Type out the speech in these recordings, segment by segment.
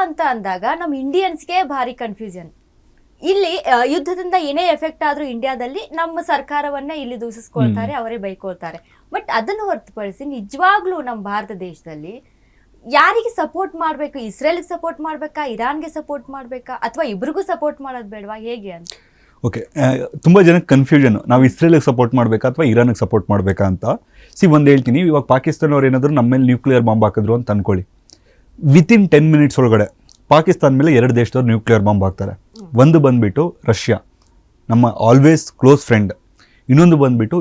ಅಂತ ಅಂದಾಗ ನಮ್ಮ ಇಂಡಿಯನ್ಸ್ಗೆ ಭಾರಿ ಕನ್ಫ್ಯೂಷನ್. ಇಲ್ಲಿ ಯುದ್ಧದಿಂದ ಏನೇ ಎಫೆಕ್ಟ್ ಆದ್ರೂ ಇಂಡಿಯಾದಲ್ಲಿ ನಮ್ಮ ಸರ್ಕಾರವನ್ನ ಇಲ್ಲಿ ದೂಷಿಸ್ಕೊಳ್ತಾರೆ, ಅವರೇ ಬೈಕೊಳ್ತಾರೆ. ಬಟ್ ಅದನ್ನು ಹೊರತುಪಡಿಸಿ ನಿಜವಾಗ್ಲೂ ನಮ್ಮ ಭಾರತ ದೇಶದಲ್ಲಿ ಯಾರಿಗೆ ಸಪೋರ್ಟ್ ಮಾಡ್ಬೇಕು? ಇಸ್ರೇಲ್ಗೆ ಸಪೋರ್ಟ್ ಮಾಡ್ಬೇಕಾ, ಇರಾನ್ಗೆ ಸಪೋರ್ಟ್ ಮಾಡ್ಬೇಕಾ, ಅಥವಾ ಇಬ್ರಿಗೂ ಸಪೋರ್ಟ್ ಮಾಡೋದು ಬೇಡವಾ, ಹೇಗೆ ಅಂತ? ಓಕೆ, ತುಂಬ ಜನಕ್ಕೆ ಕನ್ಫ್ಯೂಷನ್, ನಾವು ಇಸ್ರೇಲಿಗೆ ಸಪೋರ್ಟ್ ಮಾಡಬೇಕಾ ಅಥವಾ ಇರಾನಿಗೆ ಸಪೋರ್ಟ್ ಮಾಡಬೇಕಾ ಅಂತ. ಒಂದು ಹೇಳ್ತೀನಿ, ಇವಾಗ ಪಾಕಿಸ್ತಾನವ್ರು ಏನಾದರೂ ನಮ್ಮ ಮೇಲೆ ನ್ಯೂಕ್ಲಿಯರ್ ಬಾಂಬ್ ಹಾಕಿದ್ರು ಅಂತ ಅನ್ಕೊಳ್ಳಿ, ವಿತಿನ್ 10 ಮಿನಿಟ್ಸ್ ಒಳಗಡೆ ಪಾಕಿಸ್ತಾನ ಮೇಲೆ 2 ದೇಶದವ್ರು ನ್ಯೂಕ್ಲಿಯರ್ ಬಾಂಬ್ ಹಾಕ್ತಾರೆ. ಒಂದು ಬಂದುಬಿಟ್ಟು ರಷ್ಯಾ, ನಮ್ಮ ಆಲ್ವೇಸ್ ಕ್ಲೋಸ್ ಫ್ರೆಂಡ್. ಇನ್ನೊಂದು ಬಂದುಬಿಟ್ಟು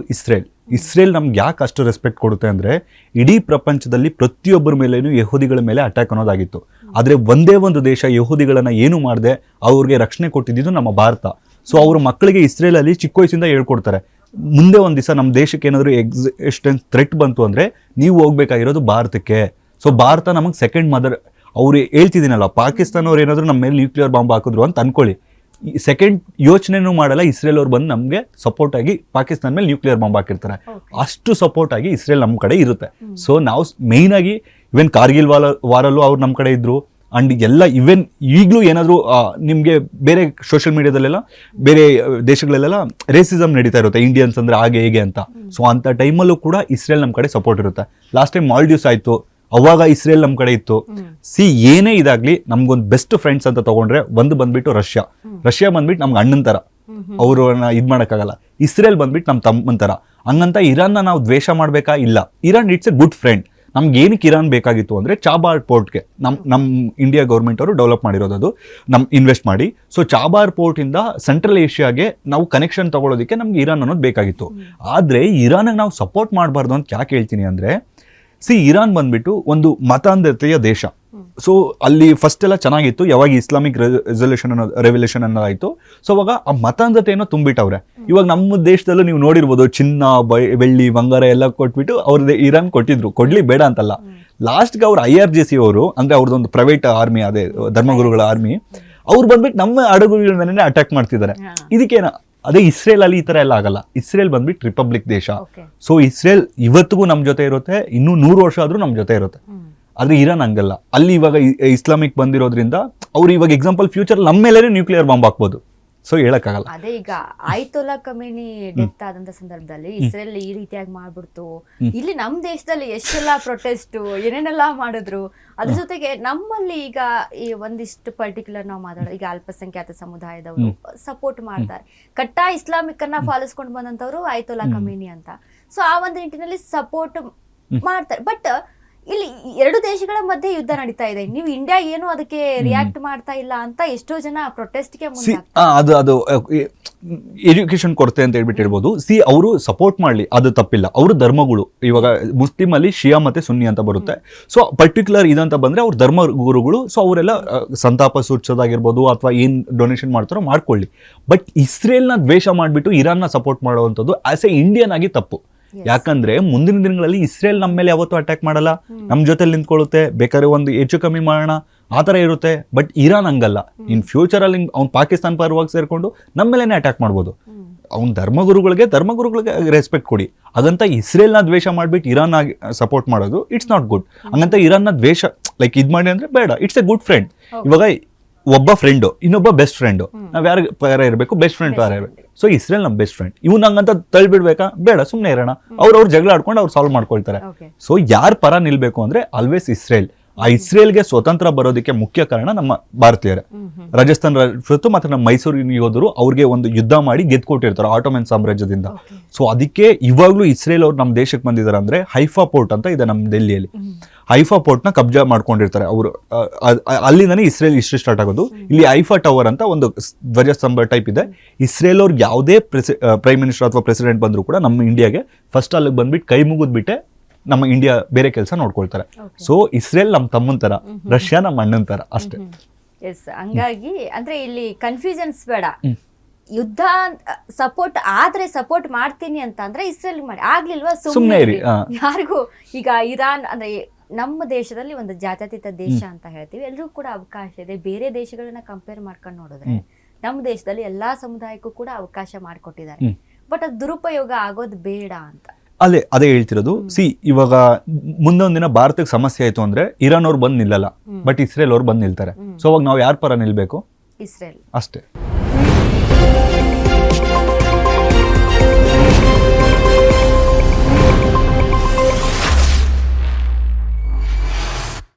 ಇಸ್ರೇಲ್ ನಮ್ಗೆ ಯಾಕೆ ಅಷ್ಟು ರೆಸ್ಪೆಕ್ಟ್ ಕೊಡುತ್ತೆ ಅಂದರೆ, ಇಡೀ ಪ್ರಪಂಚದಲ್ಲಿ ಪ್ರತಿಯೊಬ್ಬರ ಮೇಲೇನು ಯಹೂದಿಗಳ ಮೇಲೆ ಅಟ್ಯಾಕ್ ಅನ್ನೋದಾಗಿತ್ತು. ಆದರೆ ಒಂದೇ ಒಂದು ದೇಶ ಯಹೂದಿಗಳನ್ನು ಏನು ಮಾಡದೆ ಅವ್ರಿಗೆ ರಕ್ಷಣೆ ಕೊಟ್ಟಿದ್ದು ನಮ್ಮ ಭಾರತ. ಸೊ ಅವ್ರ ಮಕ್ಕಳಿಗೆ ಇಸ್ರೇಲಲ್ಲಿ ಚಿಕ್ಕ ವಯಸ್ಸಿಂದ ಹೇಳ್ಕೊಡ್ತಾರೆ, ಮುಂದೆ ಒಂದು ದಿವಸ ನಮ್ಮ ದೇಶಕ್ಕೆ ಏನಾದರೂ ಎಕ್ಸಿಸ್ಟೆನ್ಸ್ ಥ್ರೆಟ್ ಬಂತು ಅಂದರೆ ನೀವು ಹೋಗ್ಬೇಕಾಗಿರೋದು ಭಾರತಕ್ಕೆ. ಸೊ ಭಾರತ ನಮಗೆ ಸೆಕೆಂಡ್ ಮದರ್. ಅವ್ರು ಹೇಳ್ತಿದ್ದೀನಲ್ಲ, ಪಾಕಿಸ್ತಾನವ್ರು ಏನಾದರೂ ನಮ್ಮ ಮೇಲೆ ನ್ಯೂಕ್ಲಿಯರ್ ಬಾಂಬ್ ಹಾಕಿದ್ರು ಅಂತ ಅನ್ಕೊಳ್ಳಿ, ಸೆಕೆಂಡ್ ಯೋಚನೆನೂ ಮಾಡಲ್ಲ, ಇಸ್ರೇಲ್ ಅವ್ರು ಬಂದು ನಮಗೆ ಸಪೋರ್ಟ್ ಆಗಿ ಪಾಕಿಸ್ತಾನ ಮೇಲೆ ನ್ಯೂಕ್ಲಿಯರ್ ಬಾಂಬ್ ಹಾಕಿರ್ತಾರೆ. ಅಷ್ಟು ಸಪೋರ್ಟ್ ಆಗಿ ಇಸ್ರೇಲ್ ನಮ್ಮ ಕಡೆ ಇರುತ್ತೆ. ಸೊ ನಾವು ಮೇಯ್ನಾಗಿ ಇವನ್ ಕಾರ್ಗಿಲ್ ವಾರಲ್ಲೂ ಅವ್ರು ನಮ್ಮ ಕಡೆ ಇದ್ರು. ಅಂಡ್ ಎಲ್ಲ ಇವನ್ ಈಗಲೂ ಏನಾದರೂ ನಿಮಗೆ ಬೇರೆ ಸೋಷಿಯಲ್ ಮೀಡಿಯಾದಲ್ಲೆಲ್ಲ ಬೇರೆ ದೇಶಗಳಲ್ಲೆಲ್ಲ ರೇಸಿಸಮ್ ನಡೀತಾ ಇರುತ್ತೆ, ಇಂಡಿಯನ್ಸ್ ಅಂದರೆ ಹಾಗೆ ಹೇಗೆ ಅಂತ. ಸೊ ಅಂಥ ಟೈಮಲ್ಲೂ ಕೂಡ ಇಸ್ರೇಲ್ ನಮ್ಮ ಕಡೆ ಸಪೋರ್ಟ್ ಇರುತ್ತೆ. ಲಾಸ್ಟ್ ಟೈಮ್ ಮಾಲ್ಡೀವ್ಸ್ ಆಯಿತು, ಅವಾಗ ಇಸ್ರೇಲ್ ನಮ್ಮ ಕಡೆ ಇತ್ತು. ಏನೇ ಇದಾಗ್ಲಿ ನಮ್ಗೊಂದು ಬೆಸ್ಟ್ ಫ್ರೆಂಡ್ಸ್ ಅಂತ ತಗೊಂಡ್ರೆ ಒಂದು ಬಂದ್ಬಿಟ್ಟು ರಷ್ಯಾ ಬಂದ್ಬಿಟ್ಟು ನಮ್ಗೆ ಅಣ್ಣನ ಥರ, ಅವ್ರನ್ನ ಇದು ಮಾಡೋಕ್ಕಾಗಲ್ಲ. ಇಸ್ರೇಲ್ ಬಂದ್ಬಿಟ್ಟು ನಮ್ಮ ತಮ್ಮನ ಥರ. ಹಂಗಂತ ಇರಾನ್ನ ನಾವು ದ್ವೇಷ ಮಾಡಬೇಕಾ? ಇಲ್ಲ, Iran it's A good friend. ನಮ್ಗೆ ಏನಕ್ಕೆ ಇರಾನ್ ಬೇಕಾಗಿತ್ತು ಅಂದರೆ ಚಾಬಾರ್ ಪೋರ್ಟ್ಗೆ ನಮ್ಮ ಇಂಡಿಯಾ ಗೌರ್ಮೆಂಟ್ ಅವರು ಡೆವಲಪ್ ಮಾಡಿರೋದು, ಅದು ಇನ್ವೆಸ್ಟ್ ಮಾಡಿ. ಸೊ ಚಾಬಾರ್ ಪೋರ್ಟಿಂದ ಸೆಂಟ್ರಲ್ ಏಷ್ಯಾಗೆ ನಾವು ಕನೆಕ್ಷನ್ ತಗೊಳ್ಳೋದಕ್ಕೆ ನಮ್ಗೆ ಇರಾನ್ ಅನ್ನೋದು ಬೇಕಾಗಿತ್ತು. ಆದರೆ ಇರಾನಿಗೆ ನಾವು ಸಪೋರ್ಟ್ ಮಾಡಬಾರ್ದು ಅಂತ ಯಾಕೆ ಹೇಳ್ತೀನಿ ಅಂದರೆ, ಇರಾನ್ ಬಂದ್ಬಿಟ್ಟು ಒಂದು ಮತಾಂಧತೆಯ ದೇಶ. ಸೊ ಅಲ್ಲಿ ಫಸ್ಟ್ ಎಲ್ಲ ಚೆನ್ನಾಗಿತ್ತು, ಯಾವಾಗ ಇಸ್ಲಾಮಿಕ್ ರೆವಲ್ಯೂಷನ್ ಅನ್ನೋದಾಯಿತು. ಸೊ ಅವಾಗ ಆ ಮತಾಂಧತೆಯನ್ನು ತುಂಬಿಟ್ಟವ್ರೆ. ಇವಾಗ ನಮ್ಮ ದೇಶದಲ್ಲೂ ನೀವು ನೋಡಿರ್ಬೋದು, ಚಿನ್ನ ಬೆಳ್ಳಿ ಬಂಗಾರ ಎಲ್ಲ ಕೊಟ್ಬಿಟ್ಟು ಅವ್ರದ್ದು ಇರಾನ್ ಕೊಡ್ಲಿ ಬೇಡ ಅಂತಲ್ಲ. ಲಾಸ್ಟ್ಗೆ ಅವ್ರು IRGC ಅವರು, ಅಂದರೆ ಅವ್ರದ್ದೊಂದು ಪ್ರೈವೇಟ್ ಆರ್ಮಿ, ಅದೇ ಧರ್ಮಗುರುಗಳ ಆರ್ಮಿ, ಅವ್ರು ಬಂದ್ಬಿಟ್ಟು ನಮ್ಮ ಹಡಗುಗಳ ಮೇಲೆ ಅಟ್ಯಾಕ್ ಮಾಡ್ತಿದ್ದಾರೆ. ಇದಕ್ಕೇನ? ಅದೇ ಇಸ್ರೇಲ್ ಅಲ್ಲಿ ಈ ಥರ ಎಲ್ಲ ಆಗಲ್ಲ. ಇಸ್ರೇಲ್ ಬಂದ್ಬಿಟ್ಟು ರಿಪಬ್ಲಿಕ್ ದೇಶ. ಸೊ ಇಸ್ರೇಲ್ ಇವತ್ತಿಗೂ ನಮ್ಮ ಜೊತೆ ಇರುತ್ತೆ, ಇನ್ನೂ 100 ವರ್ಷ ಆದರೂ ನಮ್ಮ ಜೊತೆ ಇರುತ್ತೆ. ಆದರೆ ಇರಾನ್ ಹಂಗಲ್ಲ. ಅಲ್ಲಿ ಇವಾಗ ಇಸ್ಲಾಮಿಕ್ ಬಂದಿರೋದ್ರಿಂದ ಅವ್ರು ಇವಾಗ ಎಕ್ಸಾಂಪಲ್ ಫ್ಯೂಚರ್ ನಮ್ಮ ಮೇಲೆ ನ್ಯೂಕ್ಲಿಯರ್ ಬಾಂಬ್ ಹಾಕ್ಬೋದು. ಸೊ ಹೇಳಕ್ಕಾಗಲ್ಲ. ಅದೇ ಈಗ ಆಯ್ತುಲ್ಲಾ ಖಮೇನಿ ಡೆತ್ ಆದಂತ ಸಂದರ್ಭದಲ್ಲಿ ಇಸ್ರೇಲ್ ಈ ರೀತಿಯಾಗಿ ಮಾಡ್ಬಿಡ್ತು, ಇಲ್ಲಿ ನಮ್ಮ ದೇಶದಲ್ಲಿ ಎಷ್ಟೆಲ್ಲ ಪ್ರೊಟೆಸ್ಟ್ ಏನೇನೆಲ್ಲ ಮಾಡಿದ್ರು. ಅದ್ರ ಜೊತೆಗೆ ನಮ್ಮಲ್ಲಿ ಈಗ ಈ ಒಂದಿಷ್ಟು ಪರ್ಟಿಕ್ಯುಲರ್ ನಾವು ಮಾತಾಡೋದು, ಈಗ ಅಲ್ಪಸಂಖ್ಯಾತ ಸಮುದಾಯದವರು ಸಪೋರ್ಟ್ ಮಾಡ್ತಾರೆ, ಕಟ್ಟಾ ಇಸ್ಲಾಮಿಕ್ ಅನ್ನ ಫಾಲಿಸ್ಕೊಂಡು ಬಂದಂತವ್ರು ಆಯ್ತುಲ್ಲಾ ಖಮೇನಿ ಅಂತ. ಸೊ ಆ ಒಂದು ನಿಟ್ಟಿನಲ್ಲಿ ಸಪೋರ್ಟ್ ಮಾಡ್ತಾರೆ. ಬಟ್ ಇಲ್ಲಿ 2 ದೇಶಗಳ ಮಧ್ಯೆ ಯುದ್ಧ ನಡೀತಾ ಇದೆ, ನೀವು ಇಂಡಿಯಾ ಏನು ಅದಕ್ಕೆ ರಿಯಾಕ್ಟ್ ಮಾಡ್ತಾ ಇಲ್ಲ ಅಂತ ಎಷ್ಟೋ ಜನ ಪ್ರೊಟೆಸ್ಟ್ಗೆ ಅದು ಎಜುಕೇಶನ್ ಕೊರತೆ ಅಂತ ಹೇಳ್ಬಿಟ್ಟಿರ್ಬೋದು. ಅವರು ಸಪೋರ್ಟ್ ಮಾಡಲಿ, ಅದು ತಪ್ಪಿಲ್ಲ. ಅವರು ಧರ್ಮಗಳು, ಇವಾಗ ಮುಸ್ಲಿಂ ಅಲ್ಲಿ ಶಿಯಾ ಮತ್ತೆ ಸುನ್ನಿ ಅಂತ ಬರುತ್ತೆ. ಸೊ ಪರ್ಟಿಕ್ಯುಲರ್ ಇದಂತ ಬಂದ್ರೆ ಅವ್ರ ಧರ್ಮ ಗುರುಗಳು. ಸೊ ಅವರೆಲ್ಲ ಸಂತಾಪ ಸೂಚಿಸೋದಾಗಿರ್ಬೋದು ಅಥವಾ ಏನ್ ಡೊನೇಷನ್ ಮಾಡ್ತಾರೋ ಮಾಡ್ಕೊಳ್ಳಿ. ಬಟ್ ಇಸ್ರೇಲ್ನ ದ್ವೇಷ ಮಾಡಿಬಿಟ್ಟು ಇರಾನ್ನ ಸಪೋರ್ಟ್ ಮಾಡುವಂಥದ್ದು ಆಸ್ ಎ ಇಂಡಿಯನ್ ಆಗಿ ತಪ್ಪು. ಯಾಕಂದ್ರೆ ಮುಂದಿನ ದಿನಗಳಲ್ಲಿ ಇಸ್ರೇಲ್ ನಮ್ಮ ಮೇಲೆ ಯಾವತ್ತೂ ಅಟ್ಯಾಕ್ ಮಾಡಲ್ಲ, ನಮ್ಮ ಜೊತೆ ನಿಂತ್ಕೊಳ್ಳುತ್ತೆ, ಬೇಕಾದ್ರೆ ಒಂದು ಹೆಚ್ಚು ಕಮ್ಮಿ ಮಾಡೋಣ ಆ ಥರ ಇರುತ್ತೆ. ಬಟ್ ಇರಾನ್ ಹಂಗಲ್ಲ. ಇನ್ ಫ್ಯೂಚರ್ ಅಲ್ಲಿ ಅವ್ನು ಪಾಕಿಸ್ತಾನ ಪರವಾಗಿ ಸೇರ್ಕೊಂಡು ನಮ್ಮ ಮೇಲೇನೆ ಅಟ್ಯಾಕ್ ಮಾಡ್ಬೋದು. ಅವ್ನ ಧರ್ಮಗುರುಗಳಿಗೆ ರೆಸ್ಪೆಕ್ಟ್ ಕೊಡಿ. ಹಾಗಂತ ಇಸ್ರೇಲ್ನ ದ್ವೇಷ ಮಾಡ್ಬಿಟ್ಟು ಇರಾನ್ ಆಗಿ ಸಪೋರ್ಟ್ ಮಾಡೋದು ಇಟ್ಸ್ ನಾಟ್ ಗುಡ್. ಹಂಗಂತ ಇರಾನ್ನ ದ್ವೇಷ ಲೈಕ್ ಇದು ಮಾಡಿ ಅಂದ್ರೆ ಬೇಡ. It's A good friend. ಇವಾಗ ಒಬ್ಬ ಫ್ರೆಂಡು, ಇನ್ನೊಬ್ಬ ಬೆಸ್ಟ್ ಫ್ರೆಂಡು, ನಾವ್ ಯಾರ ಇರಬೇಕು? ಬೆಸ್ಟ್ ಫ್ರೆಂಡ್ ಯಾರ ಇರಬೇಕು? ಸೊ ಇಸ್ರೇಲ್ ನಮ್ಮ ಬೆಸ್ಟ್ ಫ್ರೆಂಡ್. ಇವ್ನು ಹಂಗಂತ ತಳ್ಬಿಡ್ಬೇಕಾ? ಬೇಡ, ಸುಮ್ಮನೆ ಇರೋಣ. ಅವ್ರು ಜಗಳ ಆಡ್ಕೊಂಡು ಅವ್ರು ಸಾಲ್ವ್ ಮಾಡ್ಕೊಳ್ತಾರೆ. ಸೊ ಯಾರ ಪರ ನಿಲ್ಬೇಕು ಅಂದ್ರೆ ಆಲ್ವೇಸ್ ಇಸ್ರೇಲ್. ಆ ಇಸ್ರೇಲ್ಗೆ ಸ್ವತಂತ್ರ ಬರೋದಕ್ಕೆ ಮುಖ್ಯ ಕಾರಣ ನಮ್ಮ ಭಾರತೀಯರೇ. ರಾಜಸ್ಥಾನ್ ರಾಜ್ಯತ್ತು ಮತ್ತೆ ನಮ್ಮ ಮೈಸೂರಿನ ಯೋಧರು ಅವ್ರಿಗೆ ಒಂದು ಯುದ್ಧ ಮಾಡಿ ಗೆದ್ಕೊಟ್ಟಿರ್ತಾರೆ ಆಟೋಮನ್ ಸಾಮ್ರಾಜ್ಯದಿಂದ. ಸೊ ಅದಕ್ಕೆ ಇವಾಗ್ಲೂ ಇಸ್ರೇಲ್ ಅವ್ರು ನಮ್ಮ ದೇಶಕ್ಕೆ ಬಂದಿದ್ದಾರೆ. ಅಂದ್ರೆ ಹೈಫಾ ಪೋರ್ಟ್ ಅಂತ ಇದೆ ನಮ್ಮ ಡೆಲ್ಲಿಯಲ್ಲಿ. ಹೈಫಾ ಪೋರ್ಟ್ನ ಕಬ್ಜಾ ಮಾಡ್ಕೊಂಡಿರ್ತಾರೆ ಅವರು. ಅಲ್ಲಿಂದನೇ ಇಸ್ರೇಲ್ ಹಿಸ್ಟ್ರಿ ಸ್ಟಾರ್ಟ್ ಆಗೋದು. ಇಲ್ಲಿ ಹೈಫಾ ಟವರ್ ಅಂತ ಒಂದು ಧ್ವಜಸ್ತಂಭ ಟೈಪ್ ಇದೆ. ಇಸ್ರೇಲ್ ಅವ್ರಿಗೆ ಯಾವುದೇ ಪ್ರೈಮ್ ಮಿನಿಸ್ಟರ್ ಅಥವಾ ಪ್ರೆಸಿಡೆಂಟ್ ಬಂದ್ರು ಕೂಡ ನಮ್ಮ ಇಂಡಿಯಾಗೆ ಫಸ್ಟ್ ಅಲ್ಲಿಗೆ ಬಂದ್ಬಿಟ್ಟು ಕೈ ಮುಗಿದ್ಬಿಟ್ಟೆ ನಮ್ಮ ಇಂಡಿಯಾ ಬೇರೆ ಕೆಲಸ ನೋಡ್ಕೊಳ್ತಾರೆ. ಸೊ ಇಸ್ರೇಲ್ ನಮ್ಮ ತಮ್ಮನ ತರ, ರಷ್ಯಾ ನಮ್ಮ ಅಣ್ಣನ ತರ ಅಷ್ಟೇ. ಎಸ್, ಹಂಗಾಗಿ ಅಂದ್ರೆ ಇಲ್ಲಿ ಕನ್ಫ್ಯೂಷನ್ಸ್ ಬೇಡ. ಯುದ್ಧ ಸಪೋರ್ಟ್ ಆದ್ರೆ ಸಪೋರ್ಟ್ ಮಾಡ್ತೀನಿ ಅಂತ ಅಂದ್ರೆ ಇಸ್ರೇಲ್ ಮಾಡಿ, ಆಗ್ಲಿಲ್ವಾ ಸುಮ್ಮನೆ ಇರಿ. ಯಾರಿಗೂ ಈಗ ಇರಾನ್ ಅಂದ್ರೆ ನಮ್ಮ ದೇಶದಲ್ಲಿ ಒಂದು ಜಾತ್ಯತೀತ ದೇಶ ಅಂತ ಹೇಳ್ತೀವಿ, ಎಲ್ರಿಗೂ ಕೂಡ ಅವಕಾಶ ಇದೆ. ಬೇರೆ ದೇಶಗಳನ್ನ ಕಂಪೇರ್ ಮಾಡ್ಕೊಂಡು ನೋಡಿದ್ರೆ ನಮ್ಮ ದೇಶದಲ್ಲಿ ಎಲ್ಲಾ ಸಮುದಾಯಕ್ಕೂ ಕೂಡ ಅವಕಾಶ ಮಾಡಿಕೊಟ್ಟಿದ್ದಾರೆ. ಬಟ್ ಅದು ದುರುಪಯೋಗ ಆಗೋದು ಬೇಡ ಅಂತ. ಅದೇ ಹೇಳ್ತಿರೋದು. ಇವಾಗ ಮುಂದೊಂದ್ ದಿನ ಭಾರತಕ್ಕೆ ಸಮಸ್ಯೆ ಆಯ್ತು ಅಂದ್ರೆ ಇರಾನ್ ಅವ್ರು ಬಂದು ನಿಲ್ಲಲ್ಲ, ಬಟ್ ಇಸ್ರೇಲ್ ಅವ್ರು ಬಂದು ನಿಲ್ತಾರೆ. ಸೊ ಅವಾಗ ನಾವು ಯಾರ ಪರ ನಿಲ್ಬೇಕು? ಇಸ್ರೇಲ್ ಅಷ್ಟೇ.